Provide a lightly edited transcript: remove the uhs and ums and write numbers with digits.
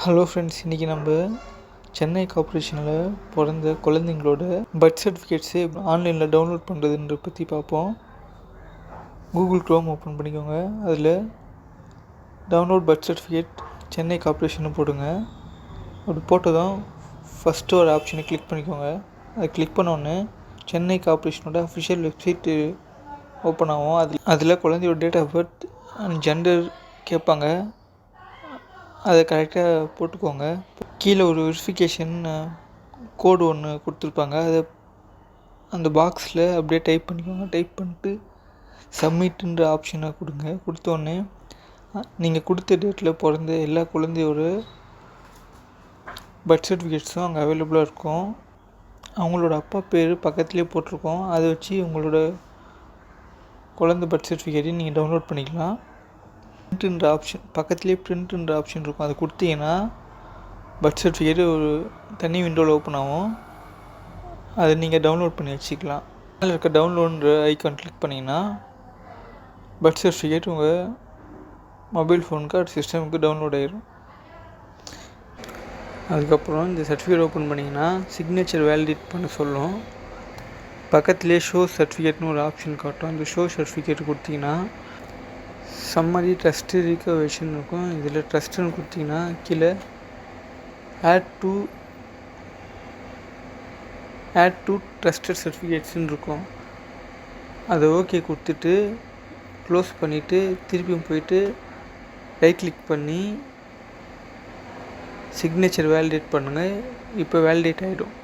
Hello friends, இன்றைக்கி நம்ம சென்னை கார்ப்பரேஷனில் பிறந்த குழந்தைங்களோட பர்த் சர்டிஃபிகேட்ஸு ஆன்லைனில் டவுன்லோட் பண்ணுறதுன்ற பற்றி பார்ப்போம். கூகுள் க்ரோம் ஓப்பன் பண்ணிக்கோங்க. அதில் download birth certificate Chennai corporation போடுங்க. அப்படி போட்டதும் ஃபஸ்ட்டு ஒரு ஆப்ஷனை கிளிக் பண்ணிக்கோங்க. அதை கிளிக் பண்ணோன்னே சென்னை கார்ப்பரேஷனோட அஃபிஷியல் வெப்சைட்டு ஓப்பன் ஆகும். அதில் குழந்தையோட date of birth and gender கேட்பாங்க. அதை கரெக்டாக போட்டுக்கோங்க. கீழே ஒரு வெரிஃபிகேஷன் கோடு ஒன்று கொடுத்துருப்பாங்க. அதை அந்த பாக்ஸில் அப்படியே டைப் பண்ணிக்கோங்க. டைப் பண்ணிட்டு சப்மிட்டுன்ற ஆப்ஷனை கொடுங்க. கொடுத்தோடனே நீங்கள் கொடுத்த டேட்டில் பிறந்த எல்லா குழந்தையோட பர்த் சர்டிஃபிகேட்ஸும் அங்கே அவைலபிளாக இருக்கும். அவங்களோட அப்பா பேர் பக்கத்துலேயே போட்டிருக்கோம். அதை வச்சு உங்களோட குழந்தை பர்த் சர்டிஃபிகேட்டையும் நீங்கள் டவுன்லோட் பண்ணிக்கலாம். பிரிண்ட்ன்ற ஆப்ஷன் பக்கத்துலேயே பிரிண்ட்ன்ற ஆப்ஷன் இருக்கும். அதை கொடுத்தீங்கன்னா பர்த் சர்டிஃபிகேட் ஒரு தனி விண்டோவில் ஓப்பன் ஆகும். அதை நீங்கள் டவுன்லோட் பண்ணி வச்சுக்கலாம். அதில் இருக்க டவுன்லோடுன்ற ஐக்கான் கிளிக் பண்ணிங்கன்னா பர்த் சர்டிஃபிகேட் உங்கள் மொபைல் ஃபோனுக்கு அது சிஸ்டமுக்கு டவுன்லோட் ஆகிடும். அதுக்கப்புறம் இந்த சர்டிஃபிகேட் ஓப்பன் பண்ணிங்கன்னா சிக்னேச்சர் வேலிடேட் பண்ண சொல்லும். பக்கத்துலேயே ஷோ சர்டிஃபிகேட்னு ஒரு ஆப்ஷன் காட்டும். அந்த ஷோ சர்டிஃபிகேட் கொடுத்தீங்கன்னா சம்மரி ட்ரஸ்ட்டு ரிகவரேஷன் இருக்கும். இதில் ட்ரஸ்ட்டுன்னு கொடுத்தீங்கன்னா கீழே ஆட் டு ட்ரஸ்டட் சர்டிஃபிகேட்ஸ்ன்னு இருக்கும். அதை ஓகே கொடுத்துட்டு க்ளோஸ் பண்ணிவிட்டு திருப்பியும் போயிட்டு ரைட் கிளிக் பண்ணி சிக்னேச்சர் வேலிடேட் பண்ணுங்கள். இப்போ வேலிடேட் ஆகிடும்.